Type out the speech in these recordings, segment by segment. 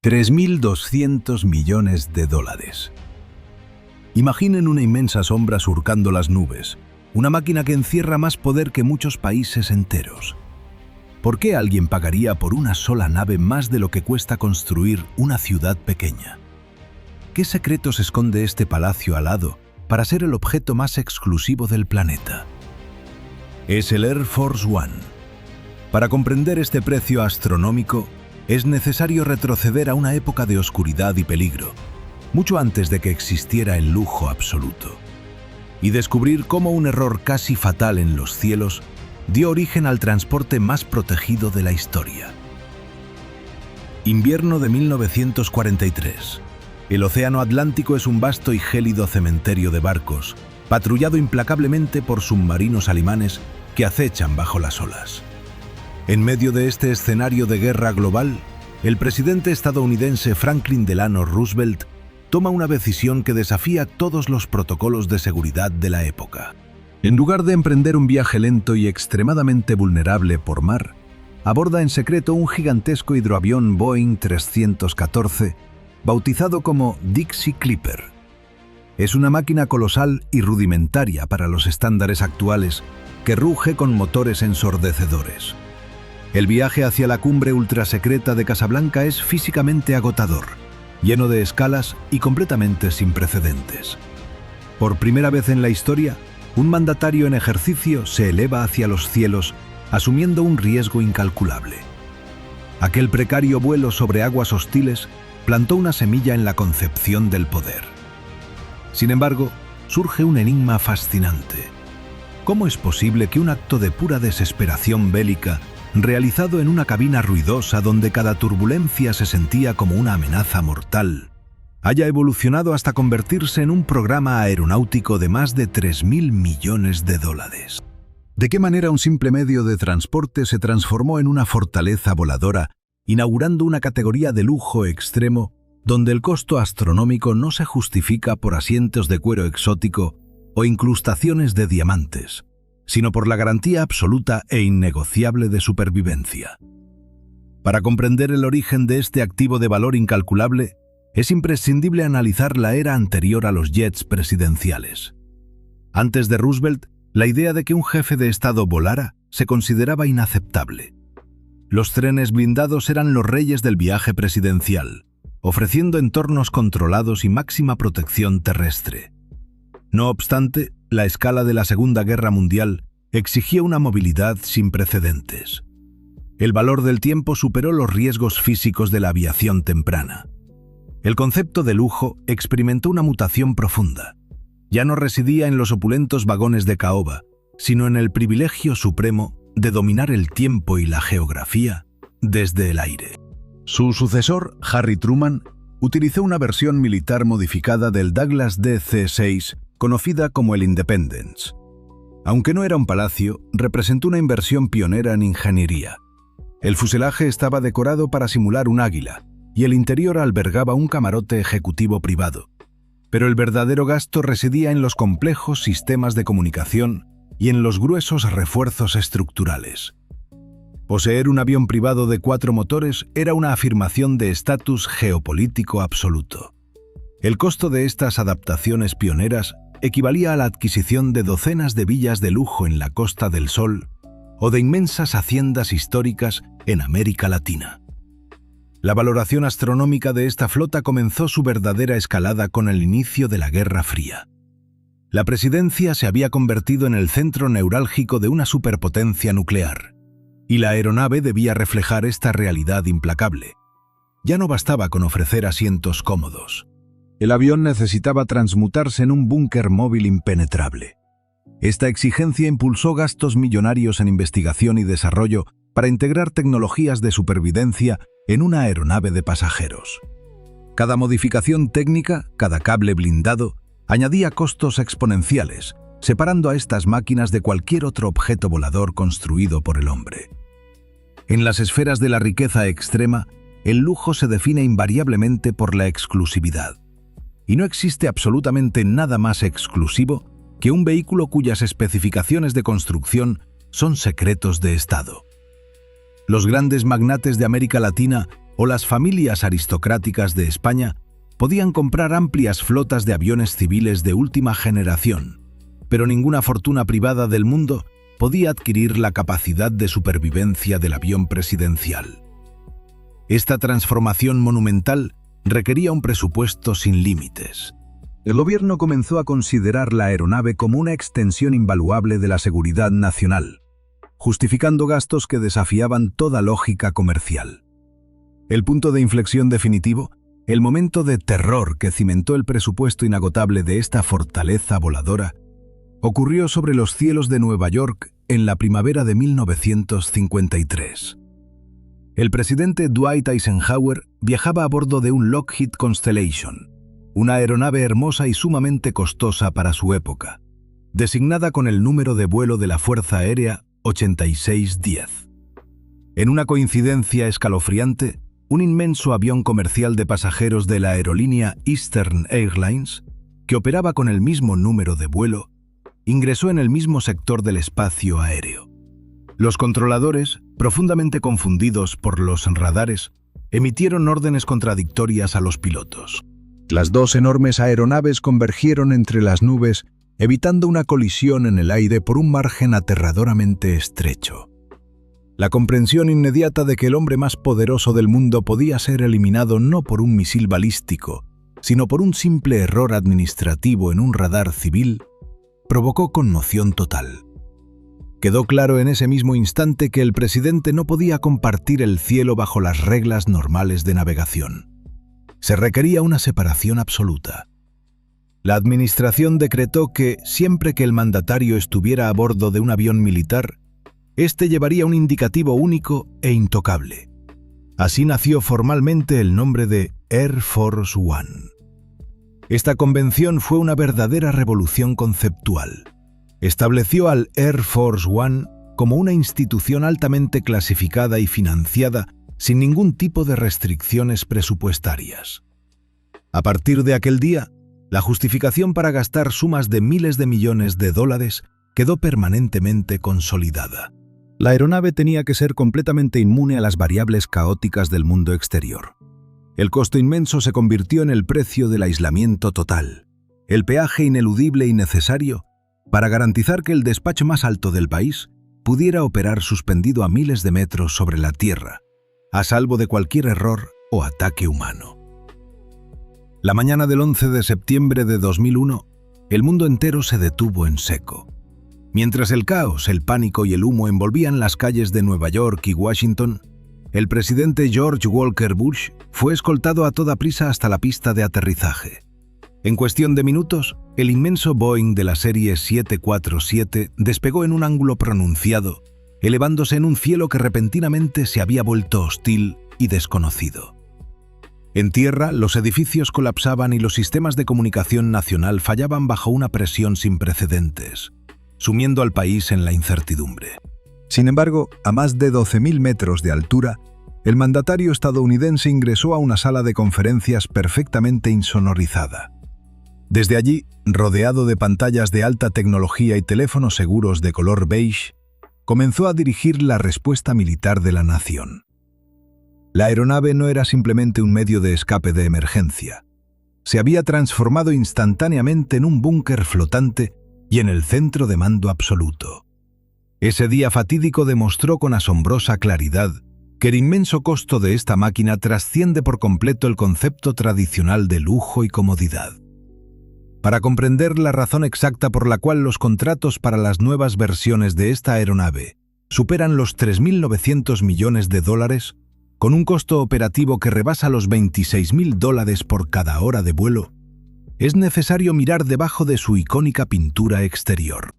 3.200 millones de dólares. Imaginen una inmensa sombra surcando las nubes, una máquina que encierra más poder que muchos países enteros. ¿Por qué alguien pagaría por una sola nave más de lo que cuesta construir una ciudad pequeña? ¿Qué secretos esconde este palacio alado para ser el objeto más exclusivo del planeta? Es el Air Force One. Para comprender este precio astronómico, es necesario retroceder a una época de oscuridad y peligro, mucho antes de que existiera el lujo absoluto, y descubrir cómo un error casi fatal en los cielos dio origen al transporte más protegido de la historia. Invierno de 1943. El Océano Atlántico es un vasto y gélido cementerio de barcos, patrullado implacablemente por submarinos alemanes que acechan bajo las olas. En medio de este escenario de guerra global, el presidente estadounidense Franklin Delano Roosevelt toma una decisión que desafía todos los protocolos de seguridad de la época. En lugar de emprender un viaje lento y extremadamente vulnerable por mar, aborda en secreto un gigantesco hidroavión Boeing 314, bautizado como Dixie Clipper. Es una máquina colosal y rudimentaria para los estándares actuales, que ruge con motores ensordecedores. El viaje hacia la cumbre ultrasecreta de Casablanca es físicamente agotador, lleno de escalas y completamente sin precedentes. Por primera vez en la historia, un mandatario en ejercicio se eleva hacia los cielos, asumiendo un riesgo incalculable. Aquel precario vuelo sobre aguas hostiles plantó una semilla en la concepción del poder. Sin embargo, surge un enigma fascinante. ¿Cómo es posible que un acto de pura desesperación bélica, realizado en una cabina ruidosa donde cada turbulencia se sentía como una amenaza mortal, haya evolucionado hasta convertirse en un programa aeronáutico de más de 3.000 millones de dólares? ¿De qué manera un simple medio de transporte se transformó en una fortaleza voladora, inaugurando una categoría de lujo extremo donde el costo astronómico no se justifica por asientos de cuero exótico o incrustaciones de diamantes, sino por la garantía absoluta e innegociable de supervivencia? Para comprender el origen de este activo de valor incalculable, es imprescindible analizar la era anterior a los jets presidenciales. Antes de Roosevelt, la idea de que un jefe de Estado volara se consideraba inaceptable. Los trenes blindados eran los reyes del viaje presidencial, ofreciendo entornos controlados y máxima protección terrestre. No obstante, la escala de la Segunda Guerra Mundial exigía una movilidad sin precedentes. El valor del tiempo superó los riesgos físicos de la aviación temprana. El concepto de lujo experimentó una mutación profunda. Ya no residía en los opulentos vagones de caoba, sino en el privilegio supremo de dominar el tiempo y la geografía desde el aire. Su sucesor, Harry Truman, utilizó una versión militar modificada del Douglas DC-6, conocida como el Independence. Aunque no era un palacio, representó una inversión pionera en ingeniería. El fuselaje estaba decorado para simular un águila, y el interior albergaba un camarote ejecutivo privado. Pero el verdadero gasto residía en los complejos sistemas de comunicación y en los gruesos refuerzos estructurales. Poseer un avión privado de 4 motores era una afirmación de estatus geopolítico absoluto. El costo de estas adaptaciones pioneras equivalía a la adquisición de docenas de villas de lujo en la Costa del Sol o de inmensas haciendas históricas en América Latina. La valoración astronómica de esta flota comenzó su verdadera escalada con el inicio de la Guerra Fría. La presidencia se había convertido en el centro neurálgico de una superpotencia nuclear, y la aeronave debía reflejar esta realidad implacable. Ya no bastaba con ofrecer asientos cómodos. El avión necesitaba transmutarse en un búnker móvil impenetrable. Esta exigencia impulsó gastos millonarios en investigación y desarrollo para integrar tecnologías de supervivencia en una aeronave de pasajeros. Cada modificación técnica, cada cable blindado, añadía costos exponenciales, separando a estas máquinas de cualquier otro objeto volador construido por el hombre. En las esferas de la riqueza extrema, el lujo se define invariablemente por la exclusividad. Y no existe absolutamente nada más exclusivo que un vehículo cuyas especificaciones de construcción son secretos de Estado. Los grandes magnates de América Latina o las familias aristocráticas de España podían comprar amplias flotas de aviones civiles de última generación, pero ninguna fortuna privada del mundo podía adquirir la capacidad de supervivencia del avión presidencial. Esta transformación monumental requería un presupuesto sin límites. El gobierno comenzó a considerar la aeronave como una extensión invaluable de la seguridad nacional, justificando gastos que desafiaban toda lógica comercial. El punto de inflexión definitivo, el momento de terror que cimentó el presupuesto inagotable de esta fortaleza voladora, ocurrió sobre los cielos de Nueva York en la primavera de 1953. El presidente Dwight Eisenhower viajaba a bordo de un Lockheed Constellation, una aeronave hermosa y sumamente costosa para su época, designada con el número de vuelo de la Fuerza Aérea 8610. En una coincidencia escalofriante, un inmenso avión comercial de pasajeros de la aerolínea Eastern Airlines, que operaba con el mismo número de vuelo, ingresó en el mismo sector del espacio aéreo. Los controladores, profundamente confundidos por los radares, emitieron órdenes contradictorias a los pilotos. Las dos enormes aeronaves convergieron entre las nubes, evitando una colisión en el aire por un margen aterradoramente estrecho. La comprensión inmediata de que el hombre más poderoso del mundo podía ser eliminado no por un misil balístico, sino por un simple error administrativo en un radar civil, provocó conmoción total. Quedó claro en ese mismo instante que el presidente no podía compartir el cielo bajo las reglas normales de navegación. Se requería una separación absoluta. La administración decretó que, siempre que el mandatario estuviera a bordo de un avión militar, éste llevaría un indicativo único e intocable. Así nació formalmente el nombre de Air Force One. Esta convención fue una verdadera revolución conceptual. Estableció al Air Force One como una institución altamente clasificada y financiada sin ningún tipo de restricciones presupuestarias. A partir de aquel día, la justificación para gastar sumas de miles de millones de dólares quedó permanentemente consolidada. La aeronave tenía que ser completamente inmune a las variables caóticas del mundo exterior. El costo inmenso se convirtió en el precio del aislamiento total, el peaje ineludible y necesario para garantizar que el despacho más alto del país pudiera operar suspendido a miles de metros sobre la tierra, a salvo de cualquier error o ataque humano. La mañana del 11 de septiembre de 2001, el mundo entero se detuvo en seco. Mientras el caos, el pánico y el humo envolvían las calles de Nueva York y Washington, el presidente George Walker Bush fue escoltado a toda prisa hasta la pista de aterrizaje. En cuestión de minutos, el inmenso Boeing de la serie 747 despegó en un ángulo pronunciado, elevándose en un cielo que repentinamente se había vuelto hostil y desconocido. En tierra, los edificios colapsaban y los sistemas de comunicación nacional fallaban bajo una presión sin precedentes, sumiendo al país en la incertidumbre. Sin embargo, a más de 12.000 metros de altura, el mandatario estadounidense ingresó a una sala de conferencias perfectamente insonorizada. Desde allí, rodeado de pantallas de alta tecnología y teléfonos seguros de color beige, comenzó a dirigir la respuesta militar de la nación. La aeronave no era simplemente un medio de escape de emergencia. Se había transformado instantáneamente en un búnker flotante y en el centro de mando absoluto. Ese día fatídico demostró con asombrosa claridad que el inmenso costo de esta máquina trasciende por completo el concepto tradicional de lujo y comodidad. Para comprender la razón exacta por la cual los contratos para las nuevas versiones de esta aeronave superan los 3.900 millones de dólares, con un costo operativo que rebasa los $26.000 por cada hora de vuelo, es necesario mirar debajo de su icónica pintura exterior.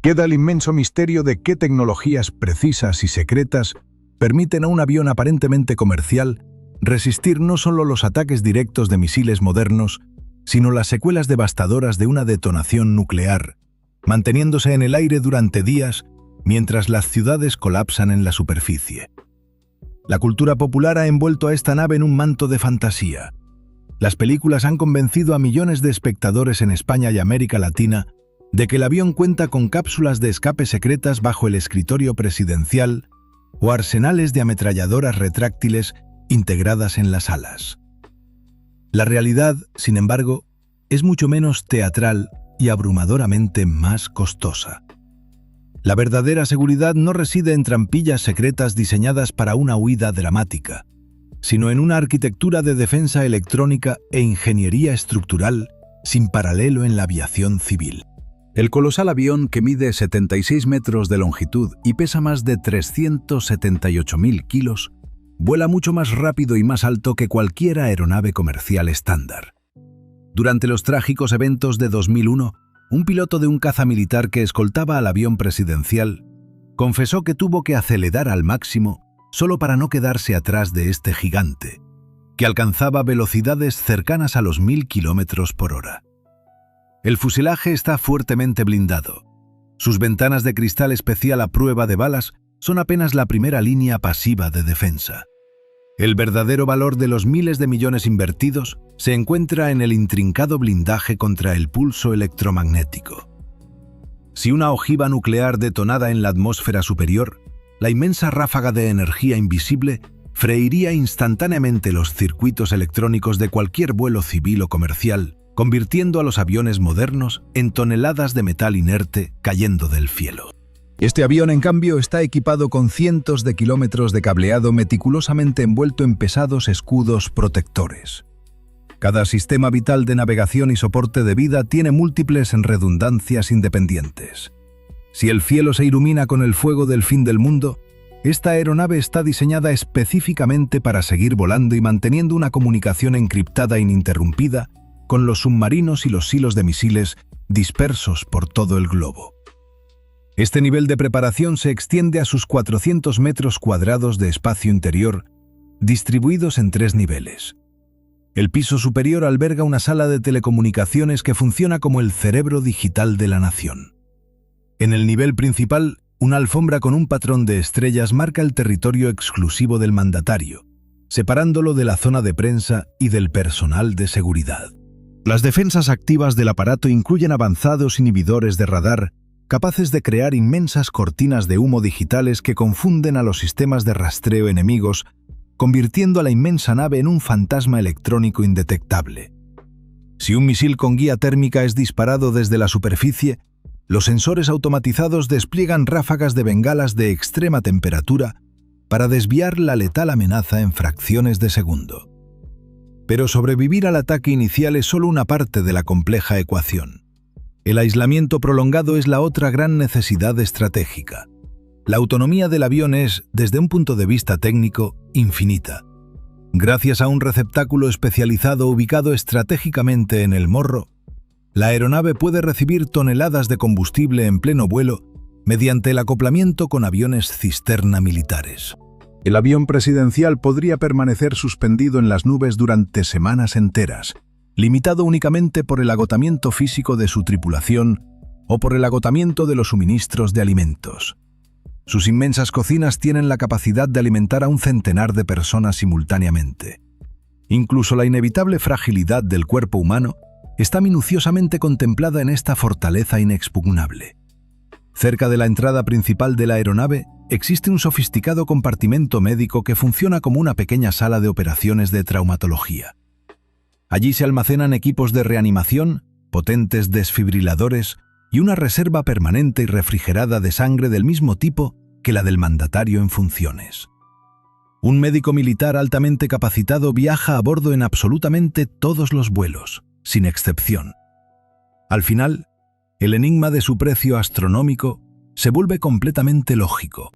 Queda el inmenso misterio de qué tecnologías precisas y secretas permiten a un avión aparentemente comercial resistir no solo los ataques directos de misiles modernos, sino las secuelas devastadoras de una detonación nuclear, manteniéndose en el aire durante días mientras las ciudades colapsan en la superficie. La cultura popular ha envuelto a esta nave en un manto de fantasía. Las películas han convencido a millones de espectadores en España y América Latina de que el avión cuenta con cápsulas de escape secretas bajo el escritorio presidencial o arsenales de ametralladoras retráctiles integradas en las alas. La realidad, sin embargo, es mucho menos teatral y abrumadoramente más costosa. La verdadera seguridad no reside en trampillas secretas diseñadas para una huida dramática, sino en una arquitectura de defensa electrónica e ingeniería estructural sin paralelo en la aviación civil. El colosal avión, que mide 76 metros de longitud y pesa más de 378.000 kilos, vuela mucho más rápido y más alto que cualquier aeronave comercial estándar. Durante los trágicos eventos de 2001, un piloto de un caza militar que escoltaba al avión presidencial confesó que tuvo que acelerar al máximo solo para no quedarse atrás de este gigante, que alcanzaba velocidades cercanas a los 1000 kilómetros por hora. El fuselaje está fuertemente blindado. Sus ventanas de cristal especial a prueba de balas son apenas la primera línea pasiva de defensa. El verdadero valor de los miles de millones invertidos se encuentra en el intrincado blindaje contra el pulso electromagnético. Si una ojiva nuclear detonada en la atmósfera superior, la inmensa ráfaga de energía invisible freiría instantáneamente los circuitos electrónicos de cualquier vuelo civil o comercial, convirtiendo a los aviones modernos en toneladas de metal inerte cayendo del cielo. Este avión, en cambio, está equipado con cientos de kilómetros de cableado meticulosamente envuelto en pesados escudos protectores. Cada sistema vital de navegación y soporte de vida tiene múltiples redundancias independientes. Si el cielo se ilumina con el fuego del fin del mundo, esta aeronave está diseñada específicamente para seguir volando y manteniendo una comunicación encriptada e ininterrumpida con los submarinos y los silos de misiles dispersos por todo el globo. Este nivel de preparación se extiende a sus 400 metros cuadrados de espacio interior, distribuidos en 3 niveles. El piso superior alberga una sala de telecomunicaciones que funciona como el cerebro digital de la nación. En el nivel principal, una alfombra con un patrón de estrellas marca el territorio exclusivo del mandatario, separándolo de la zona de prensa y del personal de seguridad. Las defensas activas del aparato incluyen avanzados inhibidores de radar, capaces de crear inmensas cortinas de humo digitales que confunden a los sistemas de rastreo enemigos, convirtiendo a la inmensa nave en un fantasma electrónico indetectable. Si un misil con guía térmica es disparado desde la superficie, los sensores automatizados despliegan ráfagas de bengalas de extrema temperatura para desviar la letal amenaza en fracciones de segundo. Pero sobrevivir al ataque inicial es solo una parte de la compleja ecuación. El aislamiento prolongado es la otra gran necesidad estratégica. La autonomía del avión es, desde un punto de vista técnico, infinita. Gracias a un receptáculo especializado ubicado estratégicamente en el morro, la aeronave puede recibir toneladas de combustible en pleno vuelo mediante el acoplamiento con aviones cisterna militares. El avión presidencial podría permanecer suspendido en las nubes durante semanas enteras, limitado únicamente por el agotamiento físico de su tripulación o por el agotamiento de los suministros de alimentos. Sus inmensas cocinas tienen la capacidad de alimentar a un centenar de personas simultáneamente. Incluso la inevitable fragilidad del cuerpo humano está minuciosamente contemplada en esta fortaleza inexpugnable. Cerca de la entrada principal de la aeronave existe un sofisticado compartimento médico que funciona como una pequeña sala de operaciones de traumatología. Allí se almacenan equipos de reanimación, potentes desfibriladores y una reserva permanente y refrigerada de sangre del mismo tipo que la del mandatario en funciones. Un médico militar altamente capacitado viaja a bordo en absolutamente todos los vuelos, sin excepción. Al final, el enigma de su precio astronómico se vuelve completamente lógico.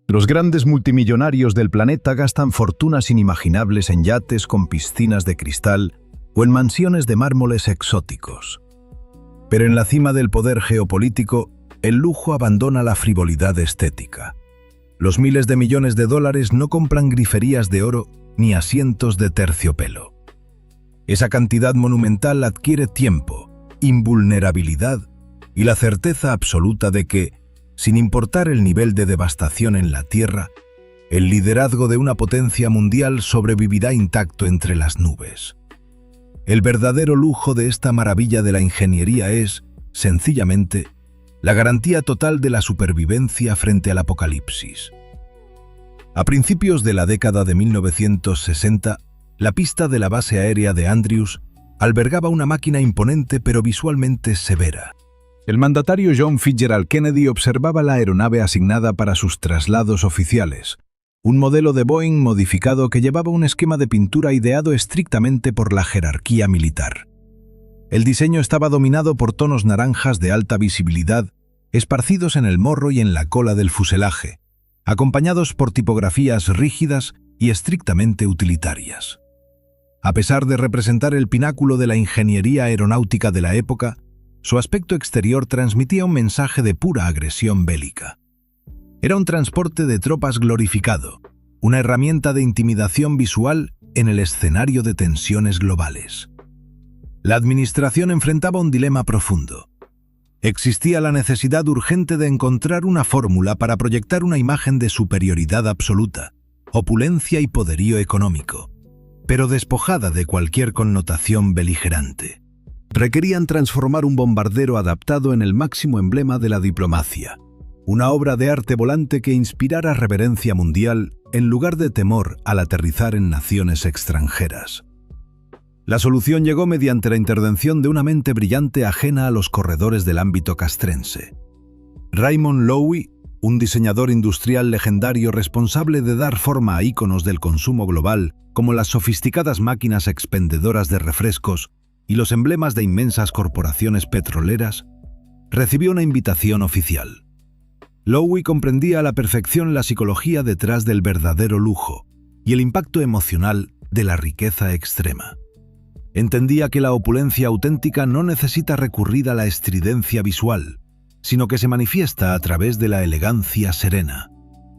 Los grandes multimillonarios del planeta gastan fortunas inimaginables en yates con piscinas de cristal o en mansiones de mármoles exóticos. Pero en la cima del poder geopolítico, el lujo abandona la frivolidad estética. Los miles de millones de dólares no compran griferías de oro ni asientos de terciopelo. Esa cantidad monumental adquiere tiempo, invulnerabilidad y la certeza absoluta de que, sin importar el nivel de devastación en la Tierra, el liderazgo de una potencia mundial sobrevivirá intacto entre las nubes. El verdadero lujo de esta maravilla de la ingeniería es, sencillamente, la garantía total de la supervivencia frente al apocalipsis. A principios de la década de 1960, la pista de la base aérea de Andrews albergaba una máquina imponente pero visualmente severa. El mandatario John Fitzgerald Kennedy observaba la aeronave asignada para sus traslados oficiales, un modelo de Boeing modificado que llevaba un esquema de pintura ideado estrictamente por la jerarquía militar. El diseño estaba dominado por tonos naranjas de alta visibilidad, esparcidos en el morro y en la cola del fuselaje, acompañados por tipografías rígidas y estrictamente utilitarias. A pesar de representar el pináculo de la ingeniería aeronáutica de la época, su aspecto exterior transmitía un mensaje de pura agresión bélica. Era un transporte de tropas glorificado, una herramienta de intimidación visual en el escenario de tensiones globales. La administración enfrentaba un dilema profundo. Existía la necesidad urgente de encontrar una fórmula para proyectar una imagen de superioridad absoluta, opulencia y poderío económico, pero despojada de cualquier connotación beligerante. Requerían transformar un bombardero adaptado en el máximo emblema de la diplomacia, una obra de arte volante que inspirara reverencia mundial en lugar de temor al aterrizar en naciones extranjeras. La solución llegó mediante la intervención de una mente brillante ajena a los corredores del ámbito castrense. Raymond Loewy, un diseñador industrial legendario responsable de dar forma a íconos del consumo global como las sofisticadas máquinas expendedoras de refrescos y los emblemas de inmensas corporaciones petroleras, recibió una invitación oficial. Loewy comprendía a la perfección la psicología detrás del verdadero lujo y el impacto emocional de la riqueza extrema. Entendía que la opulencia auténtica no necesita recurrir a la estridencia visual, sino que se manifiesta a través de la elegancia serena,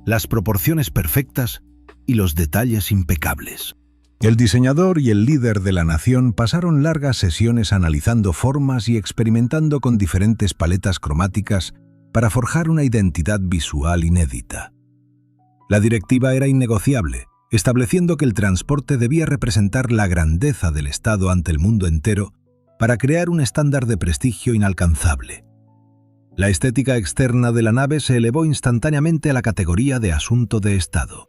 las proporciones perfectas y los detalles impecables. El diseñador y el líder de la nación pasaron largas sesiones analizando formas y experimentando con diferentes paletas cromáticas para forjar una identidad visual inédita. La directiva era innegociable, estableciendo que el transporte debía representar la grandeza del Estado ante el mundo entero para crear un estándar de prestigio inalcanzable. La estética externa de la nave se elevó instantáneamente a la categoría de asunto de Estado.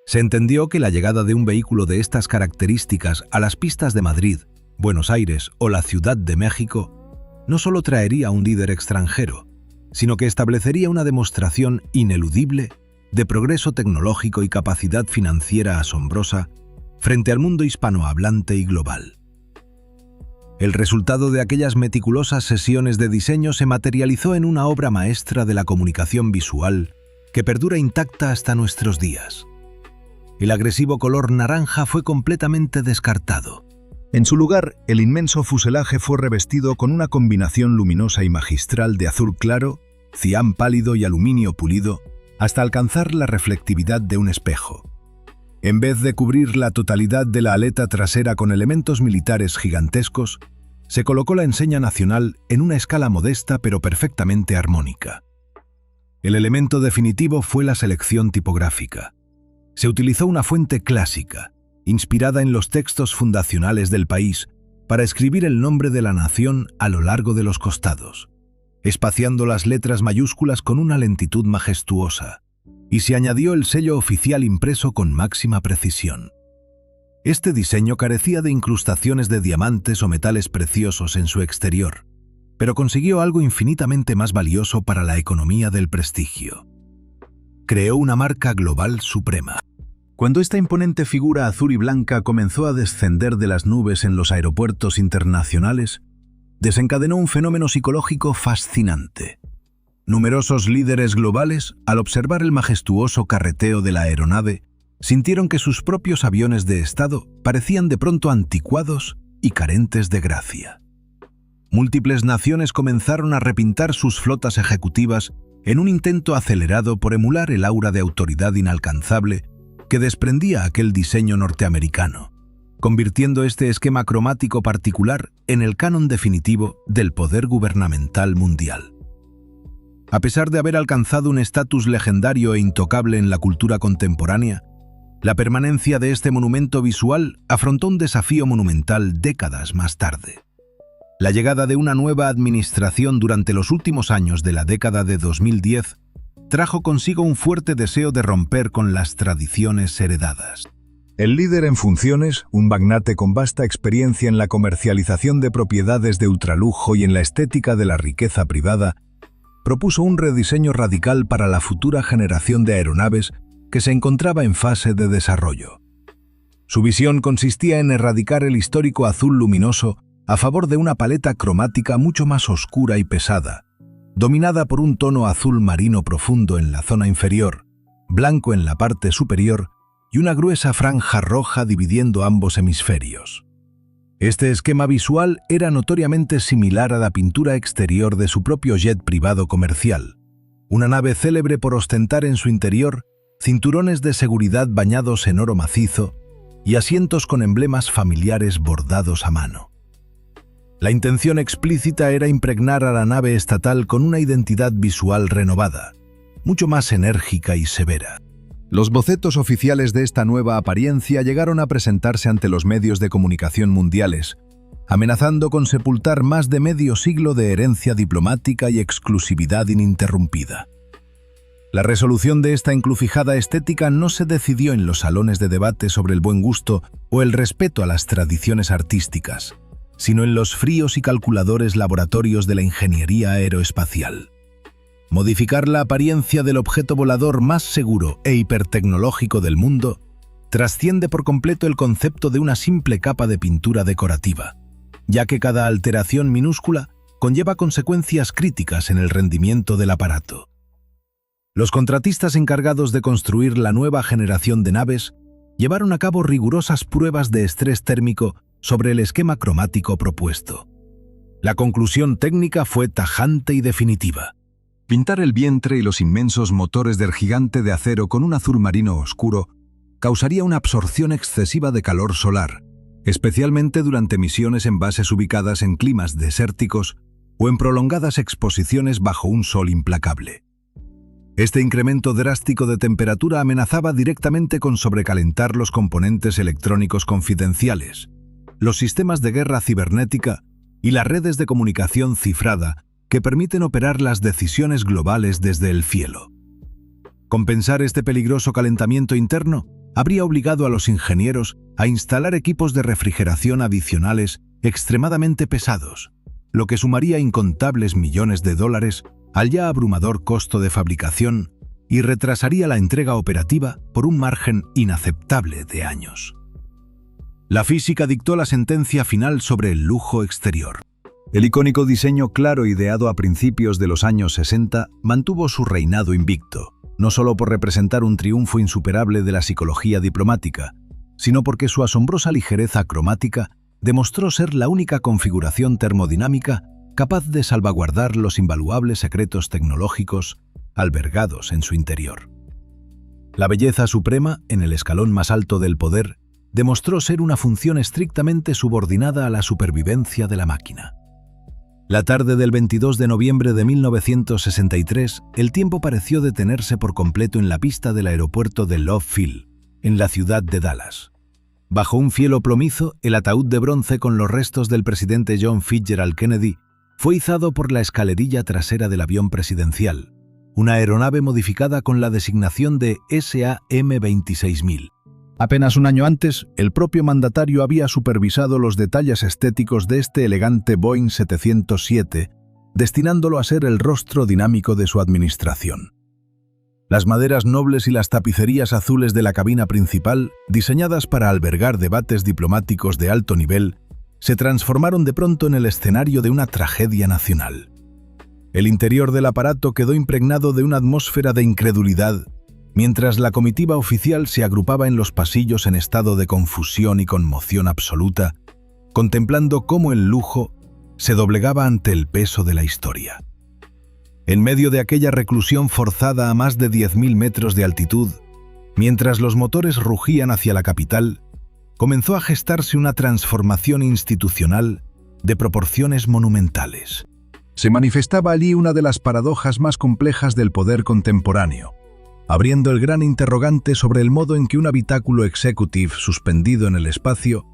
Se entendió que la llegada de un vehículo de estas características a las pistas de Madrid, Buenos Aires o la Ciudad de México no solo traería un líder extranjero, sino que establecería una demostración ineludible de progreso tecnológico y capacidad financiera asombrosa frente al mundo hispanohablante y global. El resultado de aquellas meticulosas sesiones de diseño se materializó en una obra maestra de la comunicación visual que perdura intacta hasta nuestros días. El agresivo color naranja fue completamente descartado. En su lugar, el inmenso fuselaje fue revestido con una combinación luminosa y magistral de azul claro, cian pálido y aluminio pulido, hasta alcanzar la reflectividad de un espejo. En vez de cubrir la totalidad de la aleta trasera con elementos militares gigantescos, se colocó la enseña nacional en una escala modesta pero perfectamente armónica. El elemento definitivo fue la selección tipográfica. Se utilizó una fuente clásica, inspirada en los textos fundacionales del país, para escribir el nombre de la nación a lo largo de los costados, espaciando las letras mayúsculas con una lentitud majestuosa, y se añadió el sello oficial impreso con máxima precisión. Este diseño carecía de incrustaciones de diamantes o metales preciosos en su exterior, pero consiguió algo infinitamente más valioso para la economía del prestigio. Creó una marca global suprema. Cuando esta imponente figura azul y blanca comenzó a descender de las nubes en los aeropuertos internacionales, desencadenó un fenómeno psicológico fascinante. Numerosos líderes globales, al observar el majestuoso carreteo de la aeronave, sintieron que sus propios aviones de Estado parecían de pronto anticuados y carentes de gracia. Múltiples naciones comenzaron a repintar sus flotas ejecutivas en un intento acelerado por emular el aura de autoridad inalcanzable que desprendía aquel diseño norteamericano, convirtiendo este esquema cromático particular en el canon definitivo del poder gubernamental mundial. A pesar de haber alcanzado un estatus legendario e intocable en la cultura contemporánea, la permanencia de este monumento visual afrontó un desafío monumental décadas más tarde. La llegada de una nueva administración durante los últimos años de la década de 2010 trajo consigo un fuerte deseo de romper con las tradiciones heredadas. El líder en funciones, un magnate con vasta experiencia en la comercialización de propiedades de ultralujo y en la estética de la riqueza privada, propuso un rediseño radical para la futura generación de aeronaves que se encontraba en fase de desarrollo. Su visión consistía en erradicar el histórico azul luminoso a favor de una paleta cromática mucho más oscura y pesada, dominada por un tono azul marino profundo en la zona inferior, blanco en la parte superior y una gruesa franja roja dividiendo ambos hemisferios. Este esquema visual era notoriamente similar a la pintura exterior de su propio jet privado comercial, una nave célebre por ostentar en su interior cinturones de seguridad bañados en oro macizo y asientos con emblemas familiares bordados a mano. La intención explícita era impregnar a la nave estatal con una identidad visual renovada, mucho más enérgica y severa. Los bocetos oficiales de esta nueva apariencia llegaron a presentarse ante los medios de comunicación mundiales, amenazando con sepultar más de medio siglo de herencia diplomática y exclusividad ininterrumpida. La resolución de esta encrucijada estética no se decidió en los salones de debate sobre el buen gusto o el respeto a las tradiciones artísticas, sino en los fríos y calculadores laboratorios de la ingeniería aeroespacial. Modificar la apariencia del objeto volador más seguro e hipertecnológico del mundo trasciende por completo el concepto de una simple capa de pintura decorativa, ya que cada alteración minúscula conlleva consecuencias críticas en el rendimiento del aparato. Los contratistas encargados de construir la nueva generación de naves llevaron a cabo rigurosas pruebas de estrés térmico sobre el esquema cromático propuesto. La conclusión técnica fue tajante y definitiva. Pintar el vientre y los inmensos motores del gigante de acero con un azul marino oscuro causaría una absorción excesiva de calor solar, especialmente durante misiones en bases ubicadas en climas desérticos o en prolongadas exposiciones bajo un sol implacable. Este incremento drástico de temperatura amenazaba directamente con sobrecalentar los componentes electrónicos confidenciales, los sistemas de guerra cibernética y las redes de comunicación cifrada que permiten operar las decisiones globales desde el cielo. Compensar este peligroso calentamiento interno habría obligado a los ingenieros a instalar equipos de refrigeración adicionales extremadamente pesados, lo que sumaría incontables millones de dólares al ya abrumador costo de fabricación y retrasaría la entrega operativa por un margen inaceptable de años. La física dictó la sentencia final sobre el lujo exterior. El icónico diseño claro ideado a principios de los años 60 mantuvo su reinado invicto, no solo por representar un triunfo insuperable de la psicología diplomática, sino porque su asombrosa ligereza cromática demostró ser la única configuración termodinámica capaz de salvaguardar los invaluables secretos tecnológicos albergados en su interior. La belleza suprema, en el escalón más alto del poder, demostró ser una función estrictamente subordinada a la supervivencia de la máquina. La tarde del 22 de noviembre de 1963, el tiempo pareció detenerse por completo en la pista del aeropuerto de Love Field, en la ciudad de Dallas. Bajo un cielo plomizo, el ataúd de bronce con los restos del presidente John Fitzgerald Kennedy fue izado por la escalerilla trasera del avión presidencial, una aeronave modificada con la designación de SAM-26000. Apenas un año antes, el propio mandatario había supervisado los detalles estéticos de este elegante Boeing 707, destinándolo a ser el rostro dinámico de su administración. Las maderas nobles y las tapicerías azules de la cabina principal, diseñadas para albergar debates diplomáticos de alto nivel, se transformaron de pronto en el escenario de una tragedia nacional. El interior del aparato quedó impregnado de una atmósfera de incredulidad, mientras la comitiva oficial se agrupaba en los pasillos en estado de confusión y conmoción absoluta, contemplando cómo el lujo se doblegaba ante el peso de la historia. En medio de aquella reclusión forzada a más de 10.000 metros de altitud, mientras los motores rugían hacia la capital, comenzó a gestarse una transformación institucional de proporciones monumentales. Se manifestaba allí una de las paradojas más complejas del poder contemporáneo, abriendo el gran interrogante sobre el modo en que un habitáculo executive suspendido en el espacio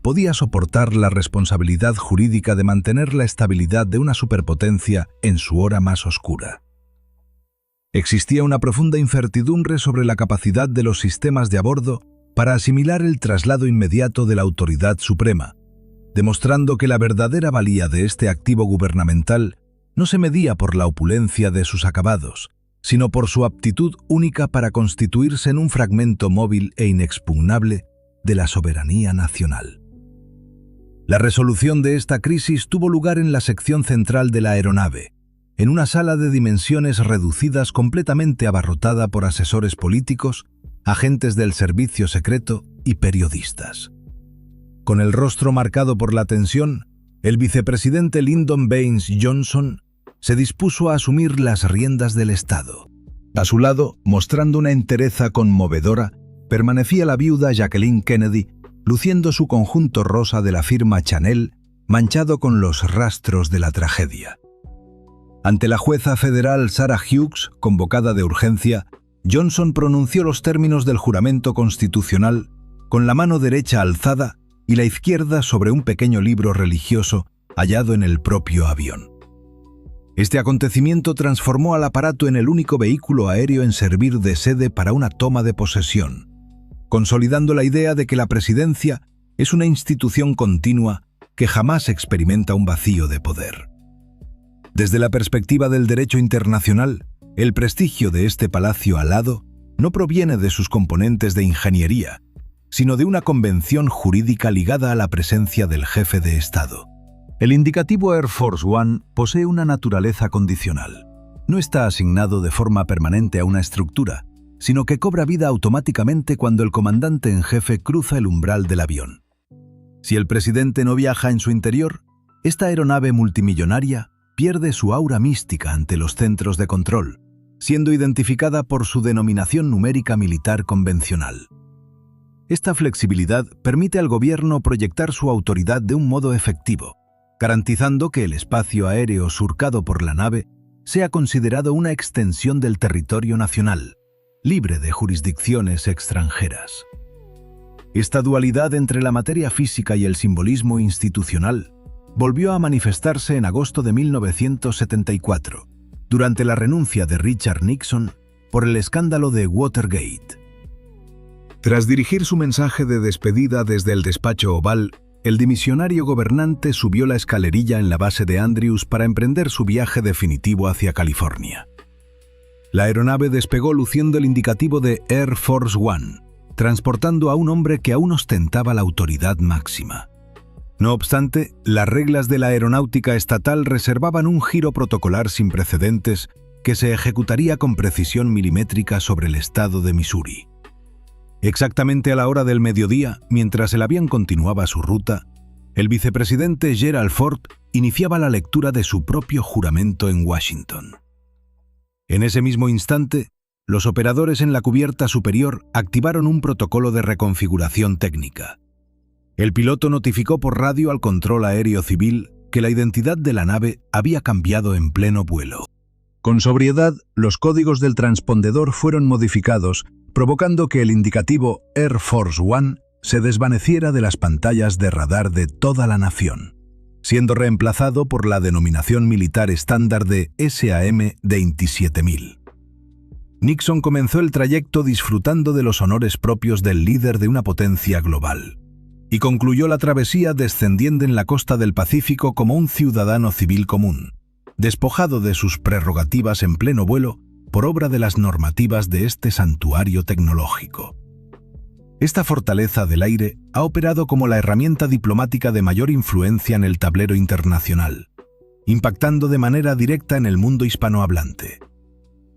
podía soportar la responsabilidad jurídica de mantener la estabilidad de una superpotencia en su hora más oscura. Existía una profunda incertidumbre sobre la capacidad de los sistemas de a bordo para asimilar el traslado inmediato de la autoridad suprema, demostrando que la verdadera valía de este activo gubernamental no se medía por la opulencia de sus acabados, sino por su aptitud única para constituirse en un fragmento móvil e inexpugnable de la soberanía nacional. La resolución de esta crisis tuvo lugar en la sección central de la aeronave, en una sala de dimensiones reducidas completamente abarrotada por asesores políticos, agentes del servicio secreto y periodistas. Con el rostro marcado por la tensión, el vicepresidente Lyndon Baines Johnson se dispuso a asumir las riendas del Estado. A su lado, mostrando una entereza conmovedora, permanecía la viuda Jacqueline Kennedy, luciendo su conjunto rosa de la firma Chanel, manchado con los rastros de la tragedia. Ante la jueza federal Sarah Hughes, convocada de urgencia, Johnson pronunció los términos del juramento constitucional con la mano derecha alzada y la izquierda sobre un pequeño libro religioso hallado en el propio avión. Este acontecimiento transformó al aparato en el único vehículo aéreo en servir de sede para una toma de posesión, consolidando la idea de que la presidencia es una institución continua que jamás experimenta un vacío de poder. Desde la perspectiva del derecho internacional, el prestigio de este palacio alado no proviene de sus componentes de ingeniería, sino de una convención jurídica ligada a la presencia del jefe de Estado. El indicativo Air Force One posee una naturaleza condicional. No está asignado de forma permanente a una estructura, sino que cobra vida automáticamente cuando el comandante en jefe cruza el umbral del avión. Si el presidente no viaja en su interior, esta aeronave multimillonaria pierde su aura mística ante los centros de control, siendo identificada por su denominación numérica militar convencional. Esta flexibilidad permite al gobierno proyectar su autoridad de un modo efectivo, garantizando que el espacio aéreo surcado por la nave sea considerado una extensión del territorio nacional, libre de jurisdicciones extranjeras. Esta dualidad entre la materia física y el simbolismo institucional volvió a manifestarse en agosto de 1974, durante la renuncia de Richard Nixon por el escándalo de Watergate. Tras dirigir su mensaje de despedida desde el despacho oval, el dimisionario gobernante subió la escalerilla en la base de Andrews para emprender su viaje definitivo hacia California. La aeronave despegó luciendo el indicativo de Air Force One, transportando a un hombre que aún ostentaba la autoridad máxima. No obstante, las reglas de la aeronáutica estatal reservaban un giro protocolar sin precedentes que se ejecutaría con precisión milimétrica sobre el estado de Missouri. Exactamente a la hora del mediodía, mientras el avión continuaba su ruta, el vicepresidente Gerald Ford iniciaba la lectura de su propio juramento en Washington. En ese mismo instante, los operadores en la cubierta superior activaron un protocolo de reconfiguración técnica. El piloto notificó por radio al control aéreo civil que la identidad de la nave había cambiado en pleno vuelo. Con sobriedad, los códigos del transpondedor fueron modificados, provocando que el indicativo Air Force One se desvaneciera de las pantallas de radar de toda la nación, siendo reemplazado por la denominación militar estándar de SAM 27000. Nixon comenzó el trayecto disfrutando de los honores propios del líder de una potencia global, y concluyó la travesía descendiendo en la costa del Pacífico como un ciudadano civil común, despojado de sus prerrogativas en pleno vuelo por obra de las normativas de este santuario tecnológico. Esta fortaleza del aire ha operado como la herramienta diplomática de mayor influencia en el tablero internacional, impactando de manera directa en el mundo hispanohablante.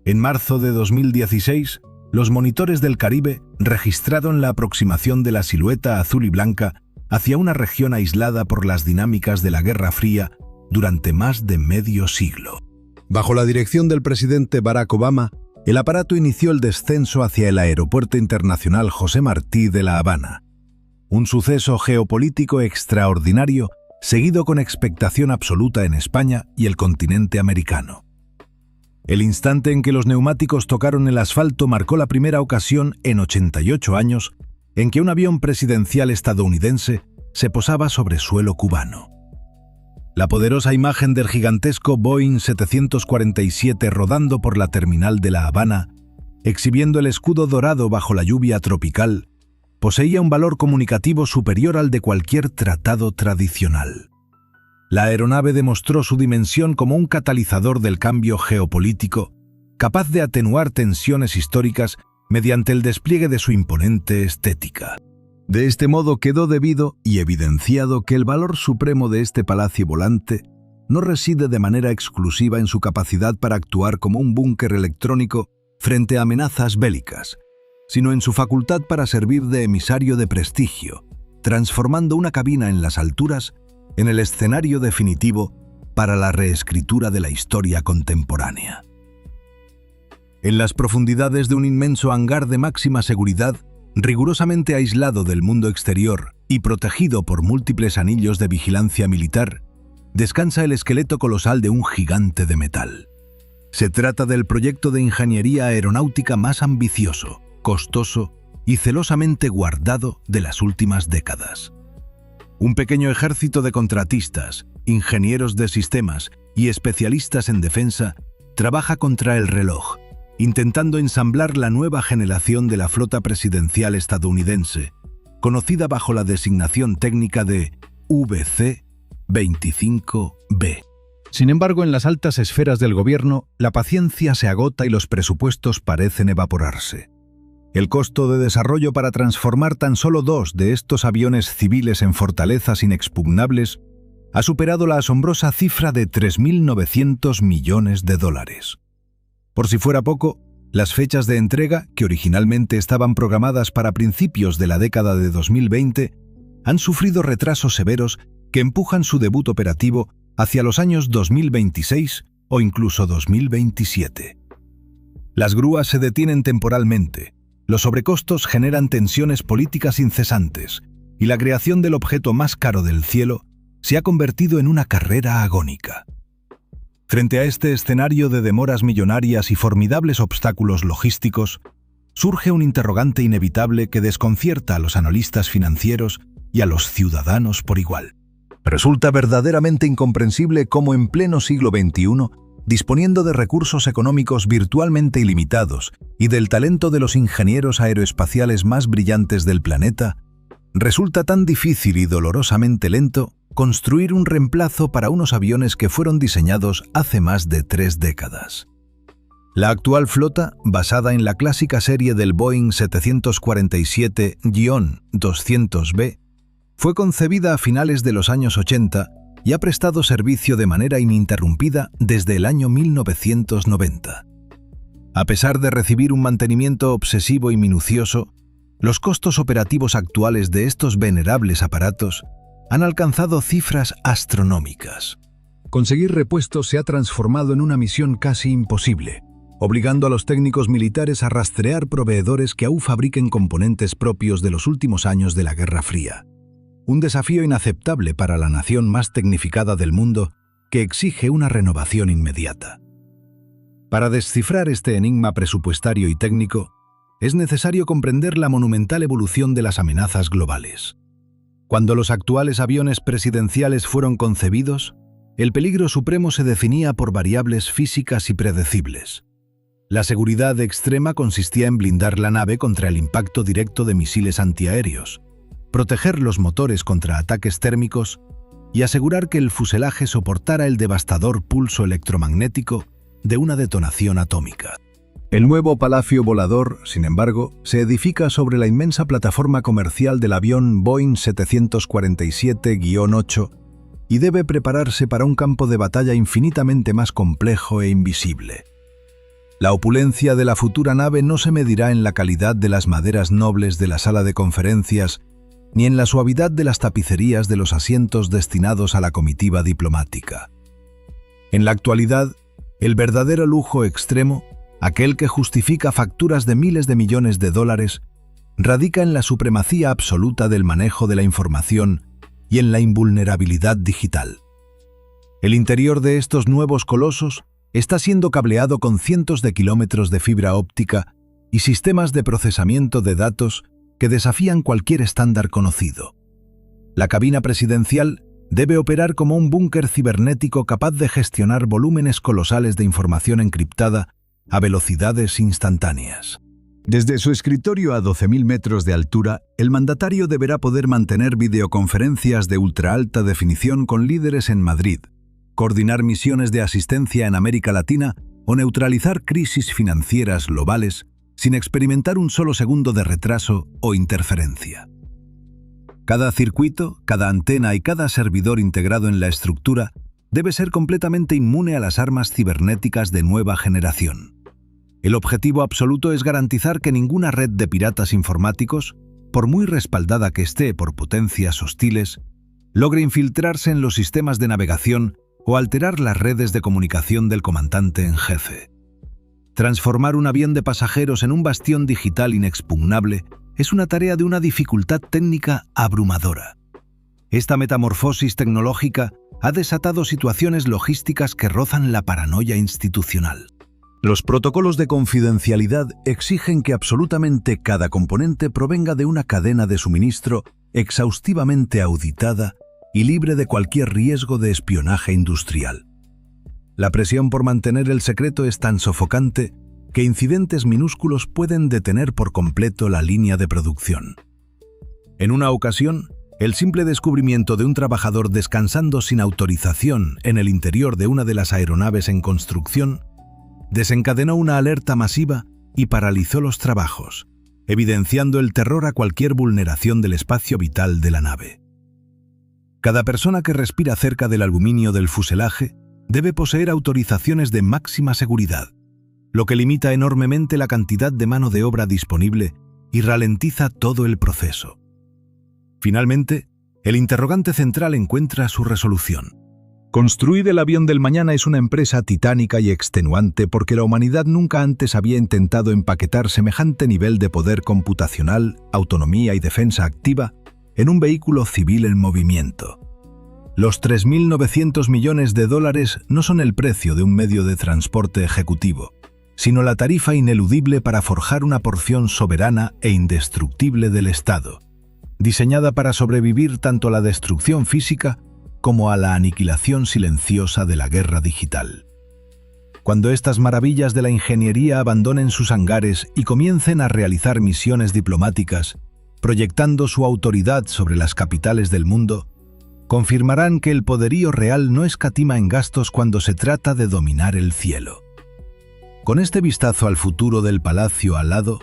En marzo de 2016, los monitores del Caribe registraron la aproximación de la silueta azul y blanca hacia una región aislada por las dinámicas de la Guerra Fría durante más de medio siglo. Bajo la dirección del presidente Barack Obama, el aparato inició el descenso hacia el Aeropuerto Internacional José Martí de La Habana, un suceso geopolítico extraordinario seguido con expectación absoluta en España y el continente americano. El instante en que los neumáticos tocaron el asfalto marcó la primera ocasión en 88 años en que un avión presidencial estadounidense se posaba sobre suelo cubano. La poderosa imagen del gigantesco Boeing 747 rodando por la terminal de La Habana, exhibiendo el escudo dorado bajo la lluvia tropical, poseía un valor comunicativo superior al de cualquier tratado tradicional. La aeronave demostró su dimensión como un catalizador del cambio geopolítico, capaz de atenuar tensiones históricas mediante el despliegue de su imponente estética. De este modo quedó debido y evidenciado que el valor supremo de este palacio volante no reside de manera exclusiva en su capacidad para actuar como un búnker electrónico frente a amenazas bélicas, sino en su facultad para servir de emisario de prestigio, transformando una cabina en las alturas en el escenario definitivo para la reescritura de la historia contemporánea. En las profundidades de un inmenso hangar de máxima seguridad, rigurosamente aislado del mundo exterior y protegido por múltiples anillos de vigilancia militar, descansa el esqueleto colosal de un gigante de metal. Se trata del proyecto de ingeniería aeronáutica más ambicioso, costoso y celosamente guardado de las últimas décadas. Un pequeño ejército de contratistas, ingenieros de sistemas y especialistas en defensa trabaja contra el reloj, intentando ensamblar la nueva generación de la flota presidencial estadounidense, conocida bajo la designación técnica de VC-25B. Sin embargo, en las altas esferas del gobierno, la paciencia se agota y los presupuestos parecen evaporarse. El costo de desarrollo para transformar tan solo 2 de estos aviones civiles en fortalezas inexpugnables ha superado la asombrosa cifra de $3.900 millones. Por si fuera poco, las fechas de entrega, que originalmente estaban programadas para principios de la década de 2020, han sufrido retrasos severos que empujan su debut operativo hacia los años 2026 o incluso 2027. Las grúas se detienen temporalmente, los sobrecostos generan tensiones políticas incesantes y la creación del objeto más caro del cielo se ha convertido en una carrera agónica. Frente a este escenario de demoras millonarias y formidables obstáculos logísticos, surge un interrogante inevitable que desconcierta a los analistas financieros y a los ciudadanos por igual. Resulta verdaderamente incomprensible cómo en pleno siglo XXI, disponiendo de recursos económicos virtualmente ilimitados y del talento de los ingenieros aeroespaciales más brillantes del planeta, resulta tan difícil y dolorosamente lento construir un reemplazo para unos aviones que fueron diseñados hace más de 3 décadas. La actual flota, basada en la clásica serie del Boeing 747-200B, fue concebida a finales de los años 80 y ha prestado servicio de manera ininterrumpida desde el año 1990. A pesar de recibir un mantenimiento obsesivo y minucioso, los costos operativos actuales de estos venerables aparatos han alcanzado cifras astronómicas. Conseguir repuestos se ha transformado en una misión casi imposible, obligando a los técnicos militares a rastrear proveedores que aún fabriquen componentes propios de los últimos años de la Guerra Fría. Un desafío inaceptable para la nación más tecnificada del mundo que exige una renovación inmediata. Para descifrar este enigma presupuestario y técnico, es necesario comprender la monumental evolución de las amenazas globales. Cuando los actuales aviones presidenciales fueron concebidos, el peligro supremo se definía por variables físicas y predecibles. La seguridad extrema consistía en blindar la nave contra el impacto directo de misiles antiaéreos, proteger los motores contra ataques térmicos y asegurar que el fuselaje soportara el devastador pulso electromagnético de una detonación atómica. El nuevo palacio volador, sin embargo, se edifica sobre la inmensa plataforma comercial del avión Boeing 747-8 y debe prepararse para un campo de batalla infinitamente más complejo e invisible. La opulencia de la futura nave no se medirá en la calidad de las maderas nobles de la sala de conferencias ni en la suavidad de las tapicerías de los asientos destinados a la comitiva diplomática. En la actualidad, el verdadero lujo extremo, aquel que justifica facturas de miles de millones de dólares, radica en la supremacía absoluta del manejo de la información y en la invulnerabilidad digital. El interior de estos nuevos colosos está siendo cableado con cientos de kilómetros de fibra óptica y sistemas de procesamiento de datos que desafían cualquier estándar conocido. La cabina presidencial debe operar como un búnker cibernético capaz de gestionar volúmenes colosales de información encriptada a velocidades instantáneas. Desde su escritorio a 12.000 metros de altura, el mandatario deberá poder mantener videoconferencias de ultra alta definición con líderes en Madrid, coordinar misiones de asistencia en América Latina o neutralizar crisis financieras globales sin experimentar un solo segundo de retraso o interferencia. Cada circuito, cada antena y cada servidor integrado en la estructura debe ser completamente inmune a las armas cibernéticas de nueva generación. El objetivo absoluto es garantizar que ninguna red de piratas informáticos, por muy respaldada que esté por potencias hostiles, logre infiltrarse en los sistemas de navegación o alterar las redes de comunicación del comandante en jefe. Transformar un avión de pasajeros en un bastión digital inexpugnable es una tarea de una dificultad técnica abrumadora. Esta metamorfosis tecnológica ha desatado situaciones logísticas que rozan la paranoia institucional. Los protocolos de confidencialidad exigen que absolutamente cada componente provenga de una cadena de suministro exhaustivamente auditada y libre de cualquier riesgo de espionaje industrial. La presión por mantener el secreto es tan sofocante que incidentes minúsculos pueden detener por completo la línea de producción. En una ocasión, el simple descubrimiento de un trabajador descansando sin autorización en el interior de una de las aeronaves en construcción desencadenó una alerta masiva y paralizó los trabajos, evidenciando el terror a cualquier vulneración del espacio vital de la nave. Cada persona que respira cerca del aluminio del fuselaje debe poseer autorizaciones de máxima seguridad, lo que limita enormemente la cantidad de mano de obra disponible y ralentiza todo el proceso. Finalmente, el interrogante central encuentra su resolución. Construir el avión del mañana es una empresa titánica y extenuante porque la humanidad nunca antes había intentado empaquetar semejante nivel de poder computacional, autonomía y defensa activa en un vehículo civil en movimiento. Los 3.900 millones de dólares no son el precio de un medio de transporte ejecutivo, sino la tarifa ineludible para forjar una porción soberana e indestructible del Estado, diseñada para sobrevivir tanto a la destrucción física como a la aniquilación silenciosa de la guerra digital. Cuando estas maravillas de la ingeniería abandonen sus hangares y comiencen a realizar misiones diplomáticas, proyectando su autoridad sobre las capitales del mundo, confirmarán que el poderío real no escatima en gastos cuando se trata de dominar el cielo. Con este vistazo al futuro del palacio alado,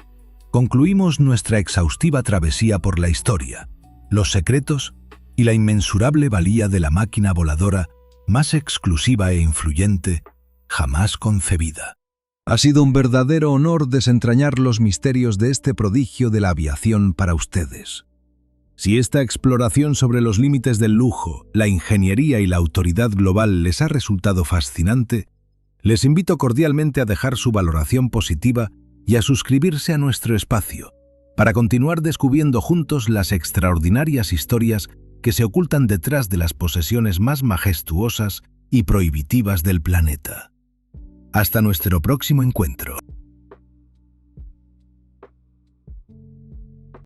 concluimos nuestra exhaustiva travesía por la historia, los secretos y la inmensurable valía de la máquina voladora más exclusiva e influyente jamás concebida. Ha sido un verdadero honor desentrañar los misterios de este prodigio de la aviación para ustedes. Si esta exploración sobre los límites del lujo, la ingeniería y la autoridad global les ha resultado fascinante, les invito cordialmente a dejar su valoración positiva y a suscribirse a nuestro espacio, para continuar descubriendo juntos las extraordinarias historias que se ocultan detrás de las posesiones más majestuosas y prohibitivas del planeta. Hasta nuestro próximo encuentro.